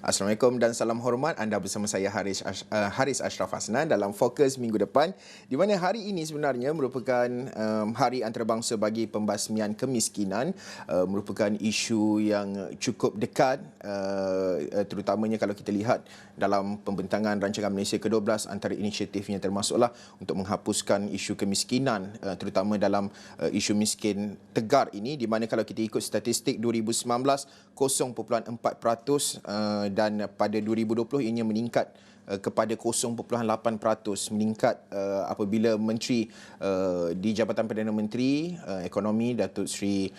Assalamualaikum dan salam hormat. Anda bersama saya Haris Ashraf Hasnan dalam Fokus minggu depan, di mana hari ini sebenarnya merupakan Hari Antarabangsa bagi Pembasmian Kemiskinan, merupakan isu yang cukup dekat, terutamanya kalau kita lihat dalam pembentangan Rancangan Malaysia ke-12, antara inisiatifnya termasuklah untuk menghapuskan isu kemiskinan, terutama dalam isu miskin tegar ini, di mana kalau kita ikut statistik 2019 0.4%, dan pada 2020 ini meningkat kepada 0.8%, meningkat apabila Menteri di Jabatan Perdana Menteri Ekonomi Datuk Seri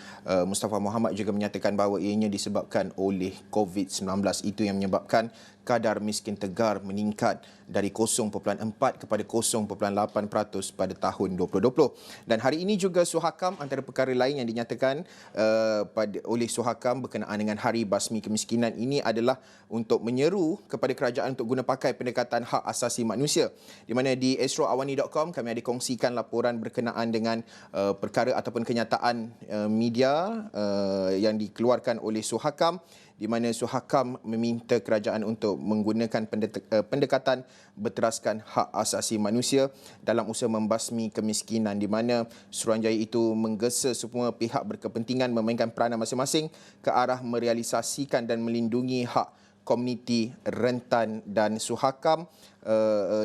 Mustafa Mohamed juga menyatakan bahawa ianya disebabkan oleh COVID-19. Itu yang menyebabkan kadar miskin tegar meningkat dari 0.4 kepada 0.8% pada tahun 2020. Dan hari ini juga Suhakam, antara perkara lain yang dinyatakan oleh Suhakam berkenaan dengan Hari Basmi Kemiskinan ini adalah untuk menyeru kepada kerajaan untuk guna pakai pendekatan hak asasi manusia, di mana di astroawani.com kami ada kongsikan laporan berkenaan dengan perkara ataupun kenyataan media yang dikeluarkan oleh Suhakam, di mana Suhakam meminta kerajaan untuk menggunakan pendekatan berteraskan hak asasi manusia dalam usaha membasmi kemiskinan, di mana Suruhanjaya itu menggesa semua pihak berkepentingan memainkan peranan masing-masing ke arah merealisasikan dan melindungi hak komuniti rentan. Dan Suhakam,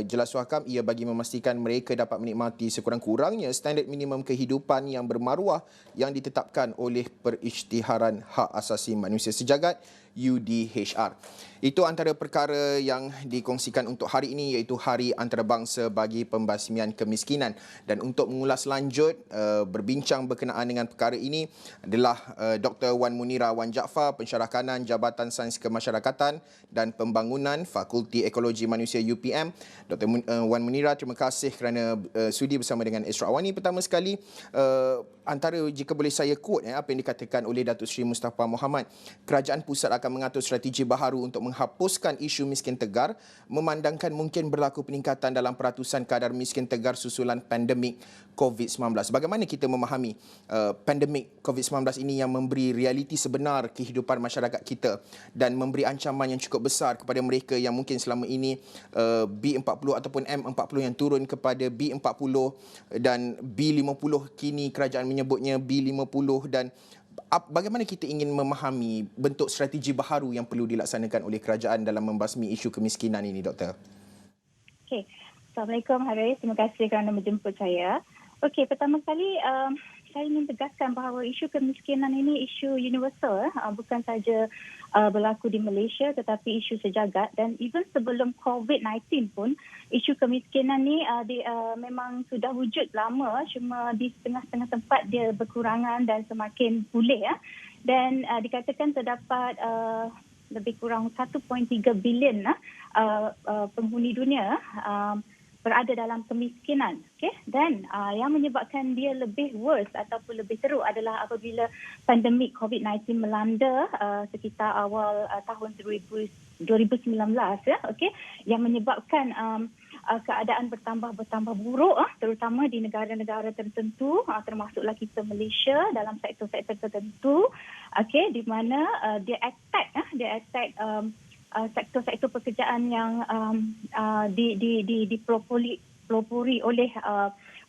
jelas Suhakam, ia bagi memastikan mereka dapat menikmati sekurang-kurangnya standard minimum kehidupan yang bermaruah yang ditetapkan oleh Perisytiharan Hak Asasi Manusia Sejagat UDHR. Itu antara perkara yang dikongsikan untuk hari ini, iaitu Hari Antarabangsa bagi Pembasmian Kemiskinan. Dan untuk mengulas lanjut, berbincang berkenaan dengan perkara ini adalah Dr. Wan Munira Wan Jaafar, Pensyarah Kanan Jabatan Sains Kemasyarakatan dan Pembangunan, Fakulti Ekologi Manusia UPM. Dr. Wan Munira, terima kasih kerana sudi bersama dengan Astro Awani. Pertama sekali, antara, jika boleh saya quote apa yang dikatakan oleh Datuk Seri Mustafa Mohamed, kerajaan pusat akan mengatur strategi baharu untuk menghapuskan isu miskin tegar, memandangkan mungkin berlaku peningkatan dalam peratusan kadar miskin tegar susulan pandemik COVID-19. Bagaimana kita memahami pandemik COVID-19 ini yang memberi realiti sebenar kehidupan masyarakat kita dan memberi ancaman yang cukup besar kepada mereka yang mungkin selama ini B40 ataupun M40 yang turun kepada B40 dan B50, kini kerajaan menyebutnya B50, dan bagaimana kita ingin memahami bentuk strategi baharu yang perlu dilaksanakan oleh kerajaan dalam membasmi isu kemiskinan ini, Doktor? Okey. Assalamualaikum Haris, terima kasih kerana menjemput saya. Okey, pertama sekali saya ingin tegaskan bahawa isu kemiskinan ini isu universal, bukan saja berlaku di Malaysia tetapi isu sejagat, dan even sebelum COVID-19 pun isu kemiskinan ni memang sudah wujud lama, cuma di setengah-setengah tempat dia berkurangan dan semakin pulih dan dikatakan terdapat lebih kurang 1.3 bilion penghuni dunia berada dalam kemiskinan, okey, dan yang menyebabkan dia lebih worse ataupun lebih teruk adalah apabila pandemik COVID-19 melanda sekitar awal tahun 2019, okey, yang menyebabkan keadaan bertambah buruk, terutama di negara-negara tertentu, termasuklah kita Malaysia dalam sektor-sektor tertentu, okey, di mana dia attack sektor-sektor pekerjaan yang dipelopori oleh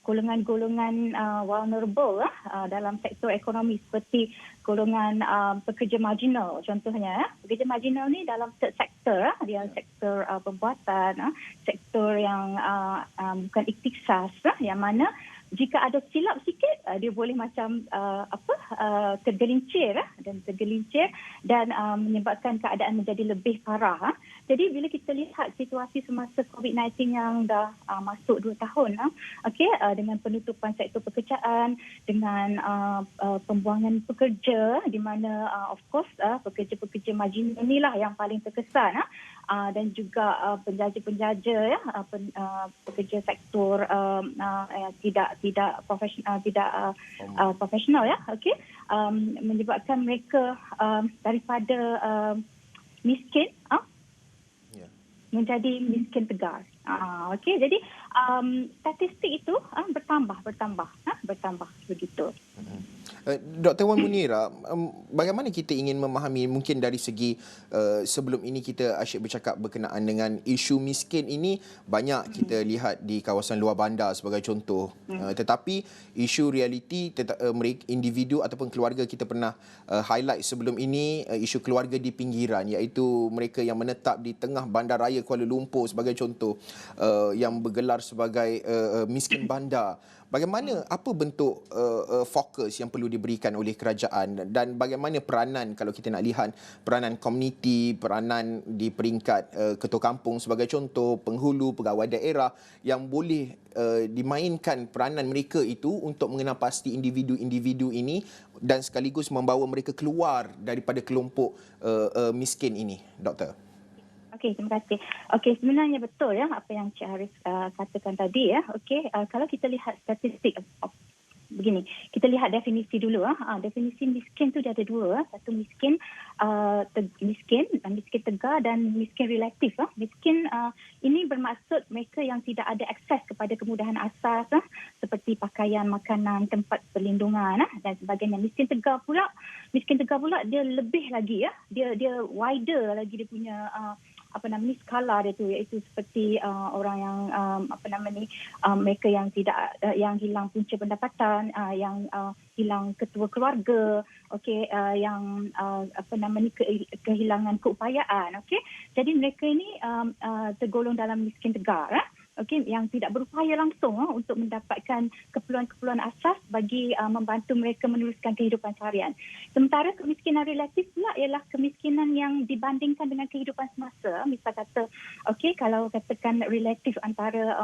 golongan-golongan vulnerable dalam sektor ekonomi, seperti golongan pekerja marginal contohnya. Pekerja marginal ni dalam third sector, dia sektor pembuatan, sektor yang bukan ikhtisas, yang mana jika ada silap sikit dia boleh macam tergelincir dan menyebabkan keadaan menjadi lebih parah. Jadi bila kita lihat situasi semasa COVID-19 yang dah masuk 2 tahun, dengan penutupan sektor pekerjaan, dengan pembuangan pekerja, di mana of course pekerja-pekerja marginal inilah yang paling terkesan, dan juga penjaja-penjaja, pekerja sektor tidak profesional, menyebabkan mereka daripada miskin menjadi miskin tegar. Okey, jadi statistik itu bertambah begitu. Dr. Wan Munira, bagaimana kita ingin memahami mungkin dari segi sebelum ini kita asyik bercakap berkenaan dengan isu miskin ini banyak kita lihat di kawasan luar bandar sebagai contoh. Tetapi isu realiti mereka individu ataupun keluarga kita pernah highlight sebelum ini isu keluarga di pinggiran, iaitu mereka yang menetap di tengah bandaraya Kuala Lumpur sebagai contoh, yang bergelar sebagai miskin bandar. Bagaimana, apa bentuk fokus yang perlu diberikan oleh kerajaan dan bagaimana peranan, kalau kita nak lihat peranan komuniti, peranan di peringkat ketua kampung sebagai contoh, penghulu, pegawai daerah yang boleh dimainkan peranan mereka itu untuk mengenal pasti individu-individu ini dan sekaligus membawa mereka keluar daripada kelompok miskin ini, Doktor? Okey, terima kasih. Okey, sebenarnya betul ya apa yang Cik Haris katakan tadi ya. Okey, kalau kita lihat statistik begini, kita lihat definisi dulu. Definisi miskin tu dia ada dua. Satu miskin miskin tegar dan miskin relatif. Miskin ini bermaksud mereka yang tidak ada akses kepada kemudahan asas seperti pakaian, makanan, tempat perlindungan dan sebagainya. Miskin tegar pula dia lebih lagi ya. Dia wider lagi dia punya skala dia tu, iaitu seperti orang yang mereka yang tidak yang hilang punca pendapatan, yang hilang ketua keluarga, okey, yang kehilangan keupayaan, okey. Jadi mereka ini tergolong dalam miskin tegar, okey, yang tidak berupaya langsung untuk mendapatkan keperluan-keperluan asas bagi membantu mereka meneruskan kehidupan seharian. Sementara kemiskinan relatif pula ialah kemiskinan yang dibandingkan dengan kehidupan semasa. Misal kata, okey, kalau katakan relatif antara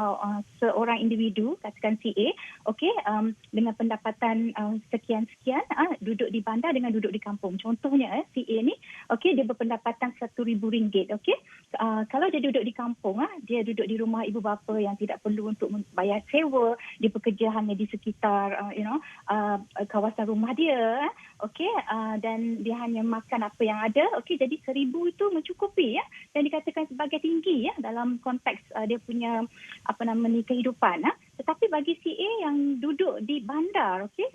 seorang individu, katakan CA, okey, dengan pendapatan sekian-sekian, duduk di bandar dengan duduk di kampung. Contohnya CA ni, okey, dia berpendapatan RM1,000, okey. Kalau dia duduk di kampung, dia duduk di rumah ibu bapa yang tidak perlu untuk membayar sewa, dia bekerja hanya di sekitar kawasan rumah dia, okey, dan dia hanya makan apa yang ada, okey, jadi RM1,000 itu mencukupi ya, dan dikatakan sebagai tinggi ya dalam konteks dia punya kehidupan. Tetapi bagi CA yang duduk di bandar, okey,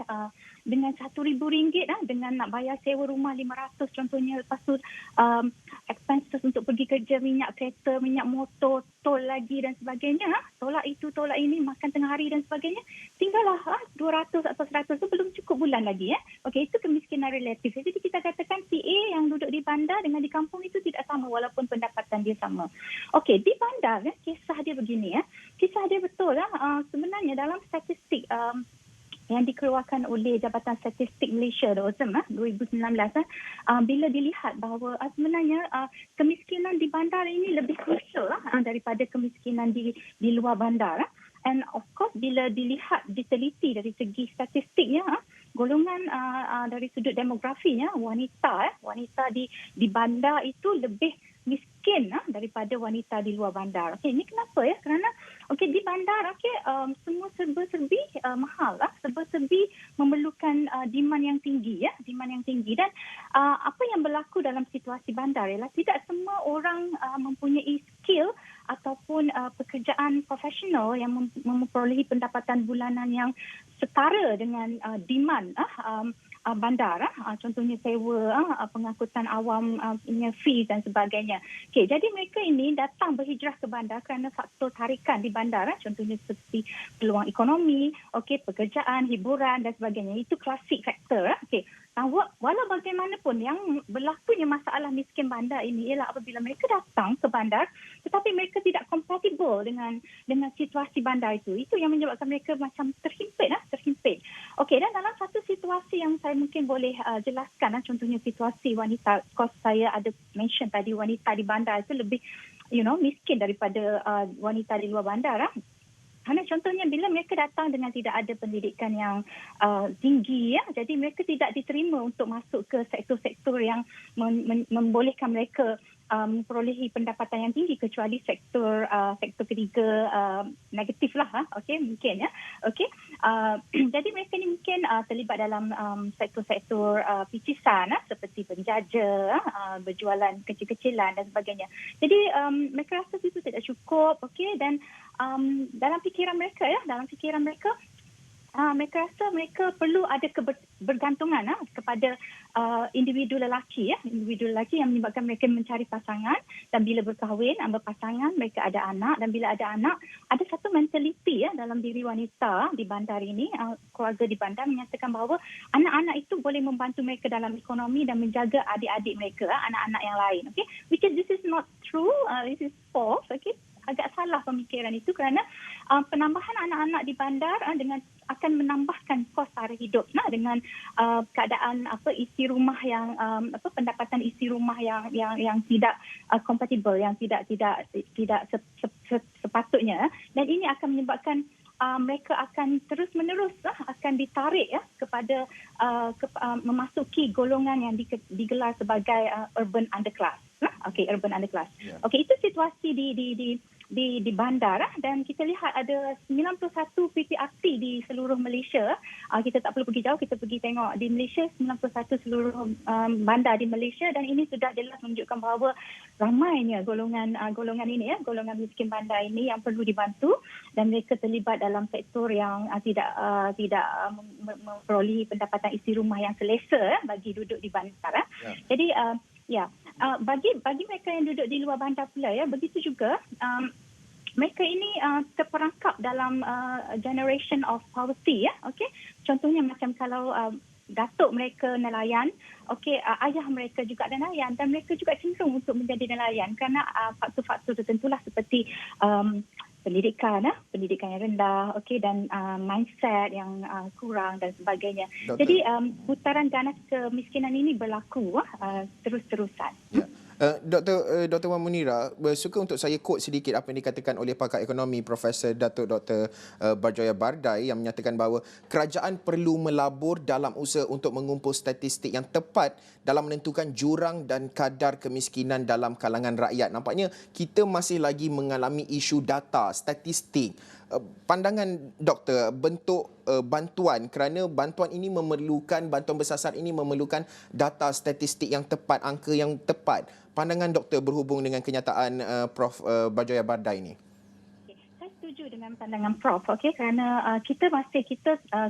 dengan RM1,000 dengan nak bayar sewa rumah RM500 contohnya, lepas tu expenses untuk pergi kerja, minyak kereta, minyak motor, tol lagi dan sebagainya, tolak itu, tolak ini, makan tengah hari dan sebagainya, tinggallah RM200 atau RM100 tu belum cukup bulan lagi ya. Okey, itu kemiskinan relatif. Jadi kita katakan CA yang duduk di bandar dengan di kampung itu tidak sama walaupun pendapatan dia sama. Okey, di bandar kisah dia begini ya. Kisah dia betul sebenarnya dalam statistik yang dikeluarkan oleh Jabatan Statistik Malaysia 2019 bila dilihat bahawa sebenarnya kemiskinan di bandar ini lebih krusial daripada kemiskinan di luar bandar. And of course bila dilihat diteliti dari segi statistiknya, golongan dari sudut demografinya, wanita di bandar itu lebih miskin daripada wanita di luar bandar. Okey, ini kenapa ya? Kerana okey, di bandar semua serba-serbi mahal, serba-serbi memerlukan demand yang tinggi dan apa yang berlaku dalam situasi bandar ialah tidak semua orang mempunyai skill ataupun pekerjaan profesional yang memperolehi pendapatan bulanan yang setara dengan demand bandar, contohnya sewa, pengangkutan awam punya fee dan sebagainya. Okey, jadi mereka ini datang berhijrah ke bandar kerana faktor tarikan di bandar, contohnya seperti peluang ekonomi, okey, pekerjaan, hiburan dan sebagainya. Itu klasik faktor. Okey. Walau bagaimanapun yang berlakunya masalah miskin bandar ini ialah apabila mereka datang ke bandar tetapi mereka tidak kompatibel dengan situasi bandar itu. Itu yang menyebabkan mereka macam terhimpit. Okey, dan dalam satu situasi yang saya mungkin boleh jelaskan, contohnya situasi wanita, of course saya ada mention tadi wanita di bandar itu lebih miskin daripada wanita di luar bandar. Kerana contohnya bila mereka datang dengan tidak ada pendidikan yang tinggi, jadi mereka tidak diterima untuk masuk ke sektor-sektor yang membolehkan mereka memperolehi pendapatan yang tinggi, kecuali sektor ketiga negatif lah, okey, mungkin ya, okey. Jadi mereka ni mungkin terlibat dalam sektor-sektor picisan seperti penjaja, berjualan kecil-kecilan dan sebagainya. Jadi mereka rasa itu tidak cukup, okey, dan dalam fikiran mereka mereka rasa mereka perlu ada bergantungan kepada individu lelaki yang menyebabkan mereka mencari pasangan, dan bila berkahwin berpasangan mereka ada anak, dan bila ada anak ada satu mentaliti dalam diri wanita di bandar ini, keluarga di bandar menyatakan bahawa anak-anak itu boleh membantu mereka dalam ekonomi dan menjaga adik-adik mereka, anak-anak yang lain, okay, which is this is not true, this is false, okay. Agak salah pemikiran itu kerana penambahan anak-anak di bandar dengan akan menambahkan kos sara hidup dengan keadaan isi rumah yang pendapatan isi rumah yang tidak kompatibel, yang tidak sepatutnya, dan ini akan menyebabkan mereka akan terus-menerus akan ditarik kepada memasuki golongan yang digelar sebagai urban underclass. Urban underclass. Yeah. Itu situasi di bandar, dan kita lihat ada 91 PPRT di seluruh Malaysia. Kita tak perlu pergi jauh, kita pergi tengok di Malaysia, 91 seluruh bandar di Malaysia, dan ini sudah jelas menunjukkan bahawa ramainya golongan ini, golongan miskin bandar ini yang perlu dibantu, dan mereka terlibat dalam sektor yang tidak memperoleh pendapatan isi rumah yang selesa bagi duduk di bandar. Jadi bagi mereka yang duduk di luar bandar pula, begitu juga mereka ini terperangkap dalam generation of poverty, Contohnya macam kalau datuk mereka nelayan, ayah mereka juga nelayan, dan mereka juga cenderung untuk menjadi nelayan kerana faktor-faktor tertentulah seperti pendidikan yang rendah, dan mindset yang kurang dan sebagainya. Doktor. Jadi putaran ganas kemiskinan ini berlaku terus-terusan. Ya. Dr. Wan Munirah, suka untuk saya quote sedikit apa yang dikatakan oleh pakar ekonomi Profesor Datuk Dr. Berjaya Bardai, yang menyatakan bahawa kerajaan perlu melabur dalam usaha untuk mengumpul statistik yang tepat dalam menentukan jurang dan kadar kemiskinan dalam kalangan rakyat. Nampaknya kita masih lagi mengalami isu data, statistik. Pandangan doktor, bentuk bantuan, kerana bantuan bersasar ini memerlukan data statistik yang tepat, angka yang tepat. Pandangan doktor berhubung dengan kenyataan Prof. Berjaya Bardai ini. Saya setuju dengan pandangan Prof. Kerana kita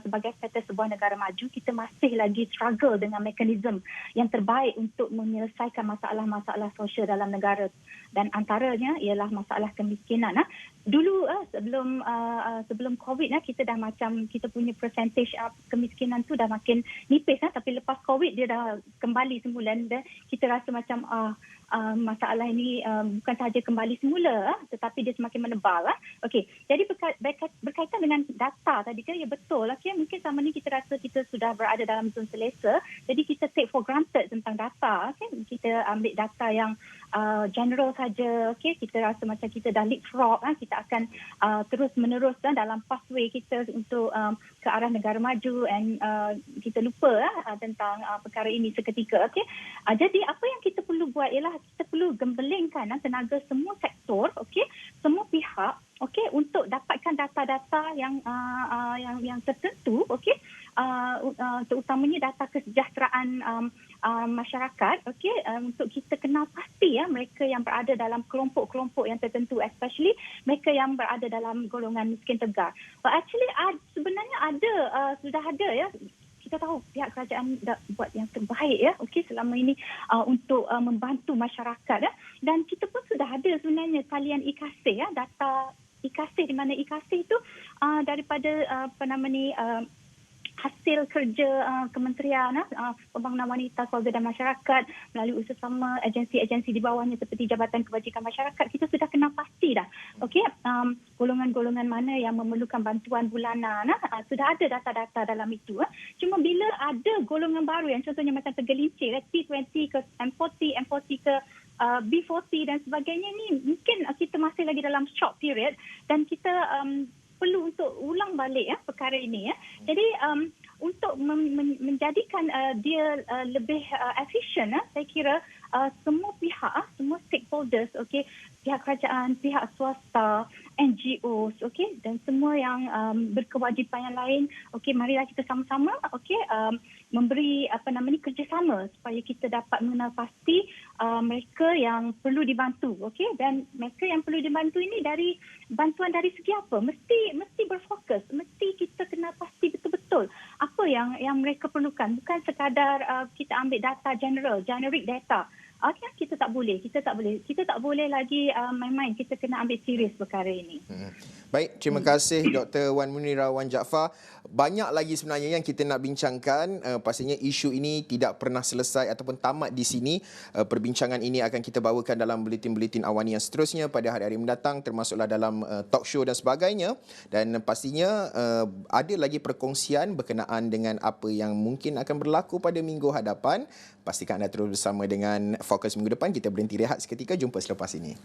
sebagai status sebuah negara maju, kita masih lagi struggle dengan mekanisme yang terbaik untuk menyelesaikan masalah-masalah sosial dalam negara, dan antaranya ialah masalah kemiskinan. Dulu sebelum COVID kita punya percentage kemiskinan tu dah makin nipis, tapi lepas COVID dia dah kembali semula, dan kita rasa macam masalah ini bukan sahaja kembali semula, tetapi dia semakin menebal. Jadi berkaitan dengan data tadi kan, ya betul. Mungkin selama ni kita rasa kita sudah berada dalam zon selesa, jadi kita take for granted tentang data. Kita ambil data yang general saja. Kita rasa macam kita dah leapfrog, kita akan terus menerus dalam pathway kita untuk ke arah negara maju, and kita lupa tentang perkara ini seketika. Jadi apa yang kita perlu buat ialah kita perlu gembelengkan tenaga semua sektor, semua pihak, untuk dapatkan data-data yang tertentu, terutamanya data kesejahteraan masyarakat, untuk kita kenal pasti mereka yang berada dalam kelompok-kelompok yang tertentu, especially mereka yang berada dalam golongan miskin tegar. But actually sebenarnya sudah ada kita tahu pihak kerajaan dah buat yang terbaik selama ini untuk membantu masyarakat, dan kita pun sudah ada sebenarnya talian IKASih, data IKASih, di mana IKASih itu daripada hasil kerja Kementerian Pembangunan Wanita, Keluarga dan Masyarakat melalui usaha agensi-agensi di bawahnya seperti Jabatan Kebajikan Masyarakat, kita sudah kenal pasti dah. Golongan-golongan mana yang memerlukan bantuan bulanan, sudah ada data-data dalam itu. Cuma bila ada golongan baru yang contohnya macam tergelincir, T20 ke M40, M40 ke B40 dan sebagainya, ni mungkin kita masih lagi dalam shock period, dan kita perlu untuk ulang balik perkara ini. Jadi untuk menjadikan dia lebih efisien, saya kira semua pihak, semua stakeholders, pihak kerajaan, pihak swasta, NGOs, dan semua yang berkewajipan yang lain, marilah kita sama-sama memberi kerjasama supaya kita dapat mengenal pasti mereka yang perlu dibantu, dan mereka yang perlu dibantu ini dari bantuan dari segi apa? Mesti berfokus, mesti kita kenal pasti betul-betul apa yang mereka perlukan, bukan sekadar kita ambil data generic data. Kan kita tak boleh lagi main-main. Kita kena ambil serius perkara ini. Baik, terima kasih Dr. Wan Munira Wan Jaafar. Banyak lagi sebenarnya yang kita nak bincangkan. Pastinya isu ini tidak pernah selesai ataupun tamat di sini. Perbincangan ini akan kita bawakan dalam buletin-buletin Awani yang seterusnya pada hari-hari mendatang, termasuklah dalam talk show dan sebagainya. Dan pastinya ada lagi perkongsian berkenaan dengan apa yang mungkin akan berlaku pada minggu hadapan. Pastikan anda terus bersama dengan Fokus Minggu Depan. Kita berhenti rehat seketika. Jumpa selepas ini.